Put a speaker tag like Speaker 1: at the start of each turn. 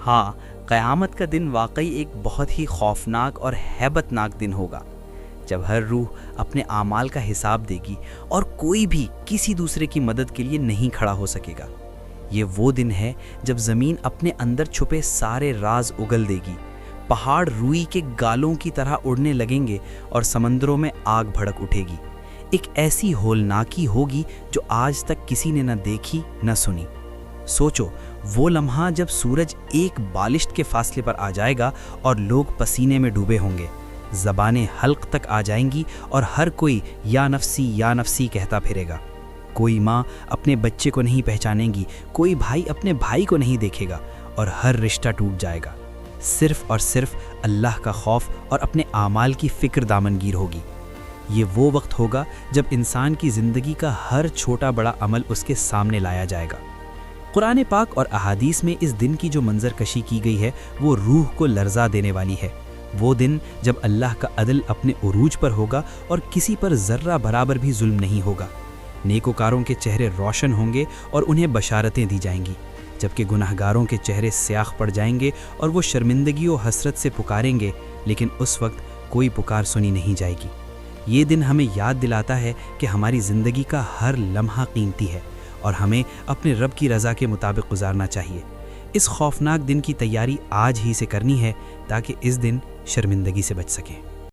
Speaker 1: ہاں، قیامت کا دن واقعی ایک بہت ہی خوفناک اور ہیبت ناک دن ہوگا، جب ہر روح اپنے اعمال کا حساب دے گی اور کوئی بھی کسی دوسرے کی مدد کے لیے نہیں کھڑا ہو سکے گا۔ یہ وہ دن ہے جب زمین اپنے اندر چھپے سارے راز اگل دے گی، پہاڑ روئی کے گالوں کی طرح اڑنے لگیں گے اور سمندروں میں آگ بھڑک اٹھے گی۔ ایک ایسی ہولناکی ہوگی جو آج تک کسی نے نہ دیکھی نہ سنی۔ سوچو، وہ لمحہ جب سورج ایک بالشت کے فاصلے پر آ جائے گا اور لوگ پسینے میں ڈوبے ہوں گے، زبانیں حلق تک آ جائیں گی اور ہر کوئی یا نفسی کہتا پھرے گا۔ کوئی ماں اپنے بچے کو نہیں پہچانے گی، کوئی بھائی اپنے بھائی کو نہیں دیکھے گا، اور ہر رشتہ ٹوٹ جائے گا۔ صرف اور صرف اللہ کا خوف اور اپنے اعمال کی فکر دامنگیر ہوگی۔ یہ وہ وقت ہوگا جب انسان کی زندگی کا ہر چھوٹا بڑا عمل اس کے سامنے لایا جائے گا۔ قرآن پاک اور احادیث میں اس دن کی جو منظر کشی کی گئی ہے وہ روح کو لرزا دینے والی ہے۔ وہ دن جب اللہ کا عدل اپنے عروج پر ہوگا اور کسی پر ذرہ برابر بھی ظلم نہیں ہوگا۔ نیکوکاروں کے چہرے روشن ہوں گے اور انہیں بشارتیں دی جائیں گی، جبکہ گناہگاروں کے چہرے سیاہ پڑ جائیں گے اور وہ شرمندگی و حسرت سے پکاریں گے، لیکن اس وقت کوئی پکار سنی نہیں جائے گی۔ یہ دن ہمیں یاد دلاتا ہے کہ ہماری زندگی کا ہر لمحہ قیمتی ہے اور ہمیں اپنے رب کی رضا کے مطابق گزارنا چاہیے۔ اس خوفناک دن کی تیاری آج ہی سے کرنی ہے تاکہ اس دن شرمندگی سے بچ سکیں۔